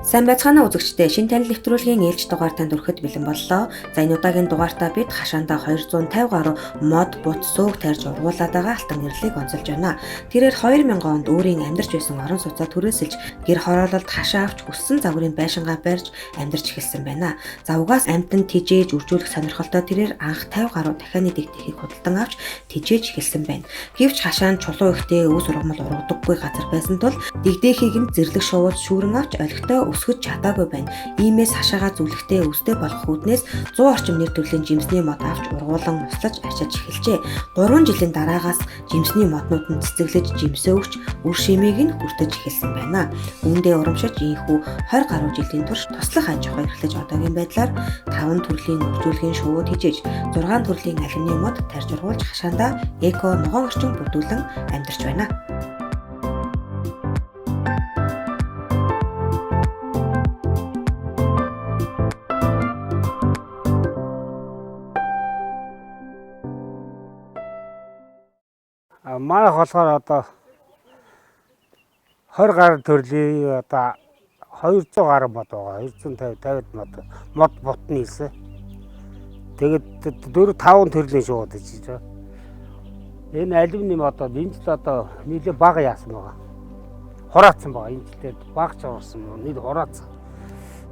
Сайн байцгаана уу үзэгчдээ. Шинэ танил нэвтрүүлгийн ээлж дугаар танд хүрэхэд бэлэн боллоо. За энэ удаагийн дугаартаа бид хашаандаа 250 гаруй мод бут сөөг тарьж ургуулад байгаа алтан нэрлийг онцолж байна. Тэрээр 2000 онд өөрийн амьдарч байсан орон сууцаа түрээсэлж гэр хороололд хашаа авч хүссэн загварын байшингаа барьж амьдарч эхэлсэн байна. За угаас амьтанд тижээж үржүүлэх сонирхолтой тэрээр анх 50 гаруй дахианы дэгдэхийг худалдан авч тижээж эхэлсэн байна. Гэвч хашаанд чулуу ихтэй өвс ургамал ургадаггүй газар байсан тул дэгдэхийг нь зэрлэг шувуулж шүүрэн авч олигтой өсгөж чадаагүй байна. Иймээс хашаагаа зүлэгтэй өвстэй болох үүднээс 100 орчим нэр төрлийн жимсний мод авч ургуулan услаж арчиж эхэлжээ. 3 жилийн дараагаас жимсний моднууд нь цэцэглэж жимсээ өгч үр шимийг нь хүртэж эхэлсэн байна. Үүндээ урамшиж ийхүү 20 гаруй жилийн турш туслах аж ахуй эрхлэж одоогийн байдлаар 5 төрлийн үржүүлгийн шувууд хижээж 6 төрлийн алюминий мод тарьж ургуулж хашаандаа эко ногоон орчин бүрдүүлэн амьдарч байна. Манайх болохоор одоо 20 гаруй төрлийн одоо 200 гаруй мод байгаа. 250 мод ботны хэлсэн. Тэгээд 4-5 төрлийн шууд хийж байгаа. Энэ алюминий модод энэ жил одоо нийлээ бага яасан байгаа. Хураацсан байгаа. Энэ жилдээ багч орсон. Нийл хураацсан.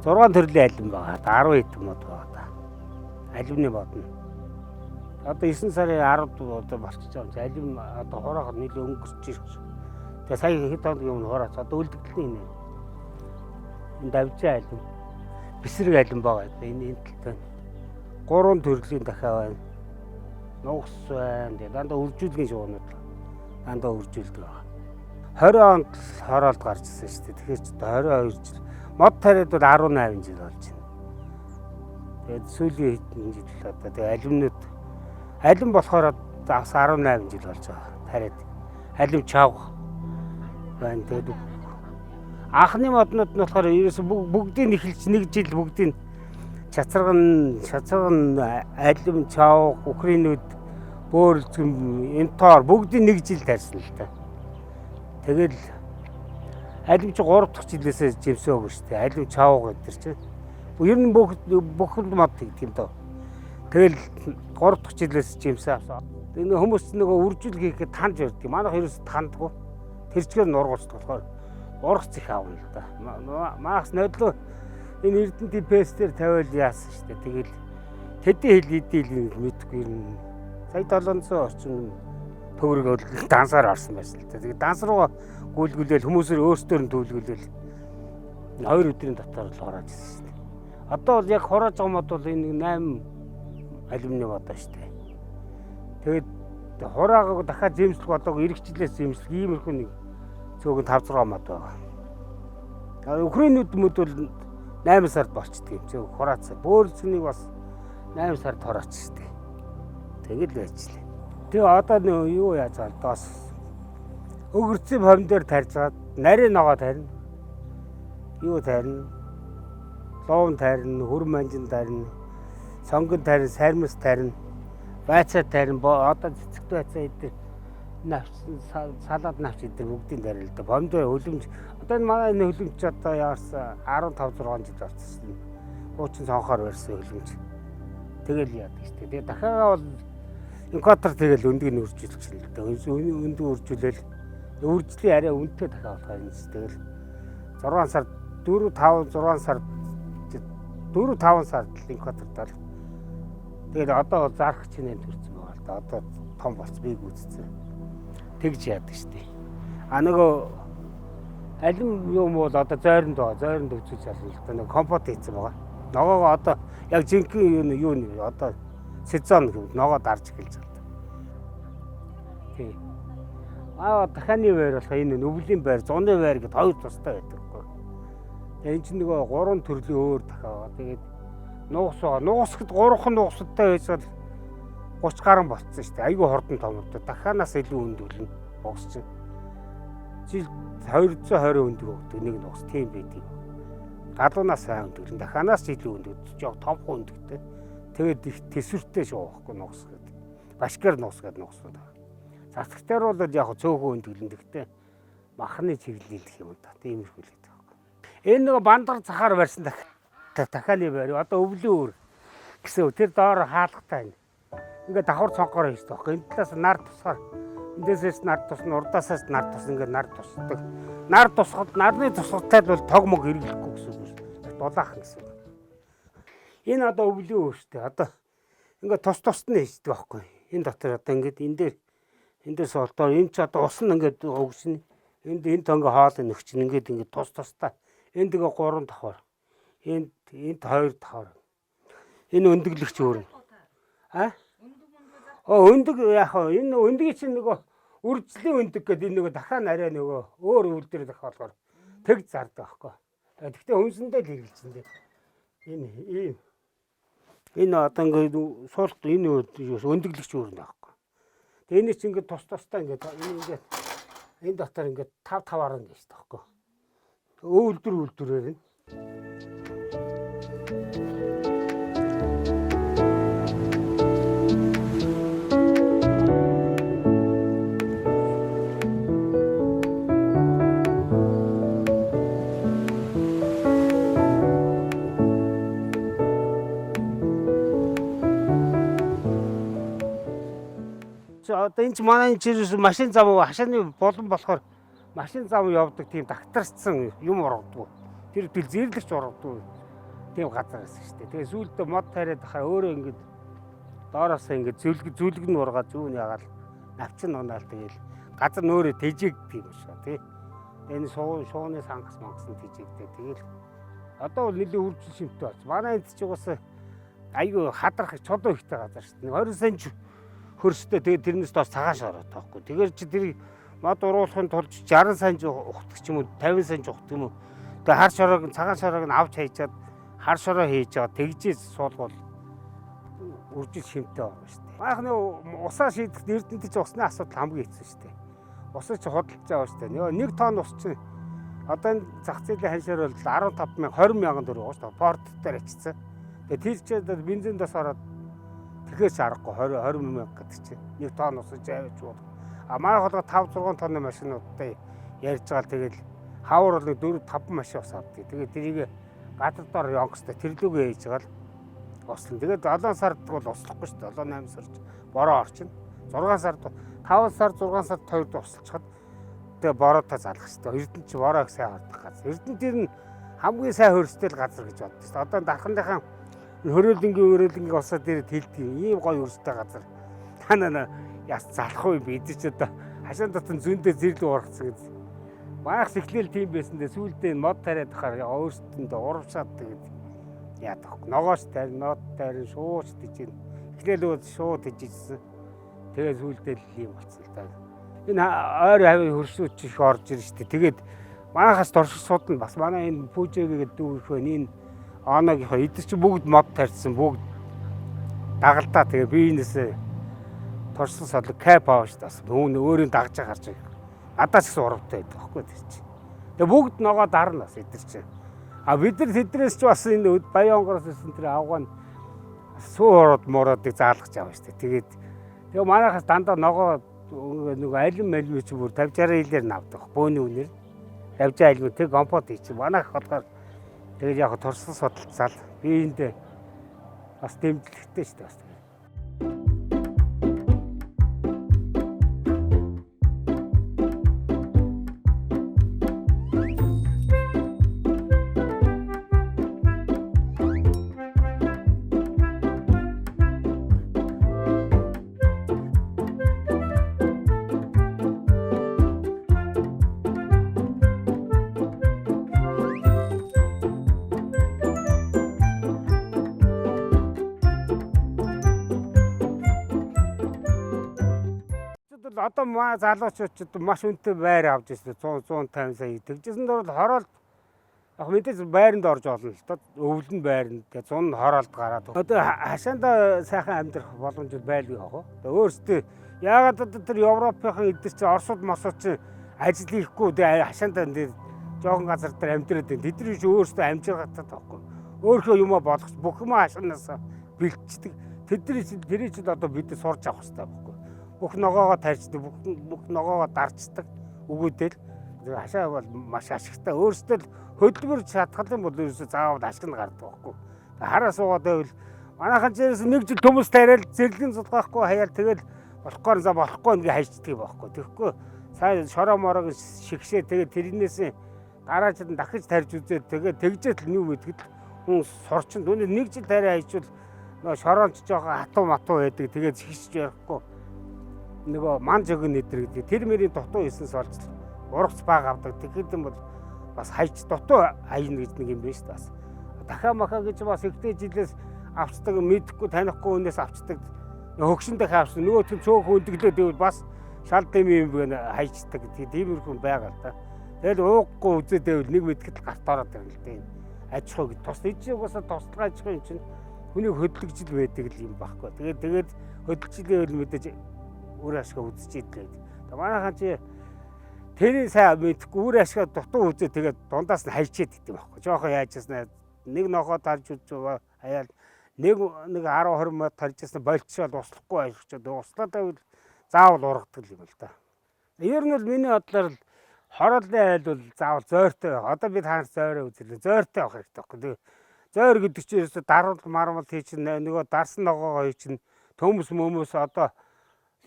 6 төрлийн алюмин байгаа. 10 хэдэн мод байгаа. Алюминий мод нь. Одоо 9 сарын 10-нд одоо болчихж байгаа юм чи алим одоо хураахад нийлээ өнгөрч ирэх шүү. Тэгээ сая хэд хоногийн өмнө хураац одоо үлдэгдэлний энэ давжаа алим бисрэг алим байгаа. Энэ талтай 3 төрлийн дахиад байна. Нугс байна. Тэгээ дандаа үржүүлгийн шуунууд дандаа үржүүлдэг байгаа. 20 онд хороолд гарч ирсэн шүү дээ. Тэгэхээр ч 22 жил мод тариад бол 18 жил болж байна. Тэгээд сүүлийн хэдэн жил одоо тэгээ алимнууд алим болохоор бас 18 жил болж байгаа. Тариад алим чавх байна. Тэгээд анхны моднууд нь болохоор ерөөсө бүгдийг эхэлж 1 жил бүгдийг шацарган алим чавх украинууд бөөрөлцгөн энтоор бүгдийг 1 жил тарьсан л та. Тэгэл алим чи 3 дахь жилээсээ жимсээ өгнө шүү дээ. Алим чавх гэдэг чинь ер нь бүх мод гэдэг юм даа. Тэгэл 3 дахь жилээс жимсээ авсан. Энэ хүмүүс нөгөө үржил хийхэд танд ярьдаг. Манайх ерөөс тандгүй. Тэрчгээр нургуулдаг болохоор ургац их аавна л да. Маас нодлоо энэ эрдэнтийн пестээр тавиал яасан шүү дээ. Тэгэл тэдний хэл эдийн мэдгүй юм. Сая 700 орчим төгрөг дансаар орсон байсан л да. Тэгээд данс руу гүйлгүүлээл хүмүүсээр өөрсдөр нь төвлгүүлээл 2 өдрийн дотор л хурааж ирсэн шүү дээ. Одоо бол яг хурааж байгаа мод бол энэ 8 алюминий мод шүү дээ. Тэгээд хураагааг дахиад зэмслэх болоог эргэжлээс зэмслэх иймэрхүү нэг цөөхөн 5-6 мод байгаа. Украинууд мөд бол 8 сард болчдөг юм. Цөөх хураацсан. Бөөрөлцөнийг бас 8 сард хураач шүү дээ. Тэгэл байжлаа. Тэгээ одоо юу яаж байгаа доос өгөрцөв ховн дээр тарьжгаад нарийн ногоо тарина. Юу тарина? Луун тарина, хөрм манжин тарина. Сонгон тарин, сармис тарин, байцаа тарин, одоо цэцэгт байцаа идэх навчсан салаад навч идэх бүгдийн тарин л да. Помидор хөлөмж одоо энэ манай энэ хөлөмж одоо яарсан 15-6 жил болчихсон. Хуучин цонхоор барьсан хөлөмж. Тэгэл яадаг шүү дээ. Тэгээ дахиад бол инкотер тэгэл өндгийг нь үржүүлэх шин л да. Өндөө үржүүлээл үржлийн арай үнэтэй дахиад болох юм шүү. Тэгэл 6 сар 4-5 сар 4-5 сард инкотер тэгээд одоо бол зарах чинь төрсэн байгаа л да. Одоо том болц бийг үзсэн. Тэгж яадаг штеп. Нөгөө алим юм бол одоо зойронд байгаа. Зойронд өвчөж ялна л да. Нэг компот хийсэн байгаа. Ногоогоо одоо яг жинхэнэ юу одоо сезон гэв ногоо дарж эхэлж байна. Тий. Дахианы байр болох энэ өвлийн байр, зуны байр гэдээ хоёр тустай байдаг байхгүй. Энэ чинь нөгөө 3 төрлийн өөр дахиад. Тэгээд нугас байгаа. Нугасд 3хан нугастай байсаар 30 гаруй болцсон шүү дээ. Айгүй хурдан томордоо. Дахианаас илүү өндөлнө. Богс чинь. Жил 220 өндөг өгдөг нэг нугас тийм байдаг. Галуунаас сайн өндөлнө. Дахианаас илүү өндөг. Жоо томхон өндөгтэй. Тэгээд их төсвөртэй шуухгүй нугас гэдэг. Башкар нугас гэдэг нугас байна. Засагтаар бол яг цөөхөн өндөглөн. Гэхдээ махны чиглэл гэх юм да. Тиймэрхүү л байдаг. Энэ нэг бандар цахаар барьсан дахианы байр. Одоо өвлөө өөр гэсэн. Тэр доор хаалгатай. Ингээд давхар цонхоор хийдэг байхгүй. Энэ талаас нар тусгаар. Эндээсээс нар тусна, урдаасаас нар тусна, ингээд нар тусдаг. Нар тусахад нарны тусгалтад бол тог мог хэрэглэхгүй гэсэн үг шүү. Дулаахан гэсэн. Энэ одоо өвлөө өөртөө. Одоо ингээд тусна хийдэг байхгүй. Энэ дотор одоо ингээд эндээс болдоо энэ ч одоо ус нь ингээд өгсөн. Энд тонго хоол нөхч ингээд тустай. Энд тэгээ 3 давхар. Энд 2 давхар. Энэ өндөглөгч өөр. Өндөг яг энэ өндгийн чинь нөгөө үржлийн өндөг гэдэг энэ нөгөө дахиад арай нөгөө өөр үйл дээр дахиад болохоор тэг зардаг байхгүй. Гэхдээ хүнсэндээ л хэрэгэлсэн дээ. Энэ одоо ингээд суулт энэ өндөглөгч өөр нэ байхгүй. Тэгээ энэ чинь ингээд тустай ингээд энэ дотор ингээд 5-5-аар нь гэж таахгүй. Үйлдвэрээр нь. Одоо энэ ч манай чирээс машин зам хашааны болон болохоор машин зам явдаг тийм дагтарцсан юм ургадаг. Тэр зэрлэгч ургадаг. Тийм газараас шүү дээ. Тэгээ сүүлдээ мод тариад ахаа өөрөө ингээд доороосоо ингээд зүлэг нь ургаад зүүн ягаал навчин унаал тэгээл газар нөөрэ тэжээгдэг юм шиг тий. Энэ шууны сангас мангасан тэжээгдэг. Тэгээл одоо бол нэлийн үржил шимтэй болж. Манай энд ч угаасаа айгүй хадрах чодоо ихтэй газар шүү дээ. 20 сая хөрстэй тэгээд тэрнээс доош цагааш ороод таахгүй. Тэгэхээр чи тэр мод уруулахын тулд 60 сая ухдаг ч юм уу 50 сая ухдаг юм уу. Тэгээд хар шороог цагаан шороог нь авч хайчаад хар шороо хийж байгаа тэгжээс суулгал үржил шимтэй байна шүү дээ. Маахны усаа шийдэх эрдэнэт чи усны асуудал хамгийн хэцүү шүү дээ. Усаа чи худалдаж байгаа шүү дээ. 1 тонн ус чи одоо энэ зах зээлийн ханшаар бол 15 20 мянган төгрөг шүү дээ. Порт дээр очсон. Тэгээд тэр чи бензиндээс ороод тэгэхээр аргагүй 20 мянга гэдэг чинь 1 тонн усаж авч бол. Манай холгоо 5-6 тонны машинуудтай ярьж байгаа л тэгэл хавар бол 4-5 машин ус авдаг. Тэгээд тэрийг гадар дор явахстай тэрлүүгээ хийж байгаа л ослон. Тэгээд 7 сард бол услахгүй шүү дээ. 7-8 сард бороо орчин. 6 сард 5 сар 6 сард 2-д услчихад тэгээ бороотой залах шүү дээ. Эрдэнэ чи бороог сайн хардах газар. Эрдэнэтэр нь хамгийн сайн хөрстэй л газар гэж боддог шүү дээ. Одоо дархандынхаа хөрөөлөнгийн усаа дээр тэлдэг ийм гоё өрстэй газар. Танаа яс залах уу бид ч одоо хашаан дотн зөндөө зэрлэг ургацсан гэж. Маахс эхлээл тийм байсандээ сүүлдээ мод тариад ахаар өөрсдөндөө урамшаад тэгээд яадаг. Ногооч тарин, нот тарин, шууч тийж эхлээл шууд тийжсэн. Тэгээд сүүлдээ л ийм болсон л да. Энэ ойр хавийн хөрсүүч их орж ирж штэ. Тэгээд маахаас дорших судна бас манай энэ пүүжэгээ дүүрх вэ энэ оногийнхоо эдгээр чи бүгд мод тарьсан бүгд дагалдаа тэгээ биенээсээ торсон содлог кап ааш тас өөрийн дагж гарч байгаа. Надаас ч урамтай байдаг байхгүй тэр чи. Тэгээ бүгд ногоо дарна бас эдгээр чи. А бид нар тэднээс ч бас энэ баян онгороос ирсэн тэр авгаан суурууд мууруудыг заалгаж аваа штэ. Тэгээ манайхаас дандаа ногоо нэг алим чи бүр 50-60 хэлээр навдаг. Бөөний үнээр 50 алим тэг компот хийчих. Манайх болохоор тэгээд яг торсон судалцаал биендээ бас дэмжлэгтэй шүү дээ бас. Одоо маа залуучууд маш өнтэй байр авч ирсэн 100-150 сая. Тэгжсэн дор хороолт яг мэдээж байранд орж олно л доо. Өвлөн байранд тэгээ 100 хороолт гараад. Одоо хашаанда сайхан амьдрах боломжууд байлгүй яах вэ? Өөрсдөө яагаад одоо тэр Европынхан эдгээр чи Оросууд мосууд чи ажил хийхгүй тэгээ хашаанда энэ жоохон газар дээр амьдраад байна. Тэдний чи өөрсдөө амжиргатай таахгүй. Өөрхөө юмаа болгоч бүх юм хашаанаас бэлтждэг. Тэрий чи одоо бид сурж авах хэрэгтэй байхгүй. Бүх ногоогоо тарьчдаг, бүх ногоогоо дарчдаг. Өгөөдөл Хашаа бол маш ашигтай. Өөрөөсөө л хөдөлмөр чадхал юм бол ерөөсөө заавал ашиг нь гардаг байхгүй. Хараа суугаад байвал манайхан ч ерөөсөө нэг жил төмөс тариал зэрлэг судгаахгүй хаяал тэгэл болохгүй за болохгүй ингээ хайчдаг юм байхгүй. Тэгэхгүй сайн шороо морог шигшээ тэгээ тэрнээс дараа жил дахиж тарьж үзээд тэгээ тэгжэл нь юу гэдгэд хүн сурчин түүний нэг жил тариа хайчвал нөгөө шороонч жоохон хатуу матуу байдаг тэгээд шигшж ярихгүй нөгөө манж өгөн нэдэр гэдэг тэр мөрийн дутуу хийснээс олж ургац баг авдаг тэгэхэд юм бол бас хайч дутуу хайна гэж нэг юм байна шүү дээ бас дахиад маха гэж бас ихтэй жилээс авцдаг мэдэхгүй танихгүй хүнээс авцдаг хөгшөндөө хаавсан нөгөө төв цөөх өндөглөө тэгвэл бас шал дэм юм хайчдаг тиймэрхүү байгаа л да. Тэгэл ууггүй үзээд байвал нэг мэдэхэд гарт ороод байна л дээ. Аж ахуй гэж тус ижиг басаа туслага аж ахуй юм чинь хүний хөдөлгөжл байдаг л юм байхгүй. Тэгээд хөдөлгөжлийн үйл мэдээж үр ашиг үзэж идлээ. Манайхан чи тэрийг сайн мэдэхгүй үр ашиг дутуу үзээ тэгээд дундаас нь хайчээд идэв байхгүй. Жохон яажснаа нэг нохоо тарж үзээ хаяал нэг 10-20 мод тарж ирсэн болцоод услахгүй ажигчод услаад байвал заавал ургадаг юм л да. Ер нь бол миний бодлоор хорооллын айл бол заавал зөөртэй. Одоо бид хаанч зөөрөө үзлээ. Зөөртэй авах хэрэгтэй байхгүй. Зөөр гэдэг чинь ерөөсө даруул мармал хий чинь нөгөө дарсан ногоогоо хий чинь төмөс мөмөс одоо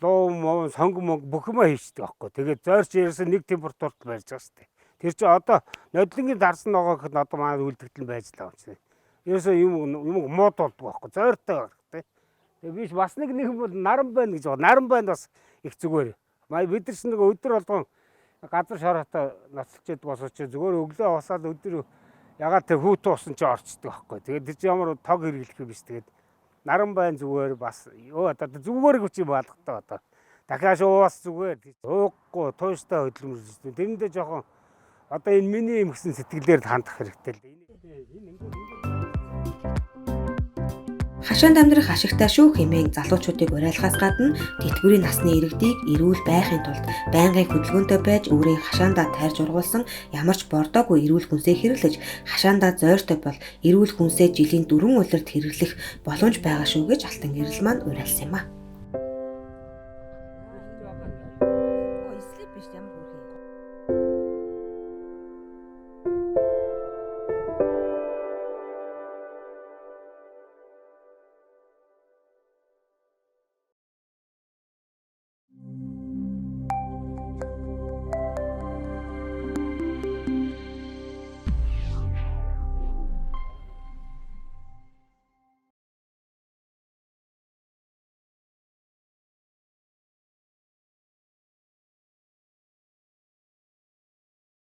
луу муу сонгомог бүх юм хийждэг байхгүй. Тэгээд зөөр чи ерөөсө нэг температурт барьж байгаа шүү дээ. Тэр чинь одоо нодлонгийн дарсан ногоо гэхэд одоо манай үлдэгдэл байж л байгаа юм чинь. Ерөөсө юм мод болдог байхгүй. Зөөртэй байх тий. Тэгээд биш бас нэг бол наран байна гэж байгаа. Наран байна бас их зүгээр. Бид нар ч нэг өдөр болгон газар шороотой ноцолчод босооч зүгээр өглөө усаад өдөр ягаад тэр хүүтэн усан чи орчдөг байхгүй. Тэгээд тэр чи ямар тог хэрэглэх юм биш. Тэгээд наран байн зүгээр бас одоо зүгээр хүч юм балгатай одоо. Дахиад ууус зүгээр ууггүй тууштай хөдөлмөр. Тэрэндээ жоохон одоо энэ миний юм гэсэн сэтгэлээр хандах хэрэгтэй л дээ. Хашаанд амьдрах ашигтай шүү хэмээн залуучуудыг уриалахаас гадна тэтгэврийн насны иргэдийг эрүүл байхын тулд байнгын хөдөлгөөнтэй байж өөрийн хашаандаа тайрж ургуулсан ямар ч бордоогүй эрүүл хүнсээ хэрэглэж хашаандаа зойртой бол эрүүл хүнсээ жилийн 4 улирт хэрэглэх боломж байгаа шүү гэж Алтан гэрэл маань уриалсан юм а.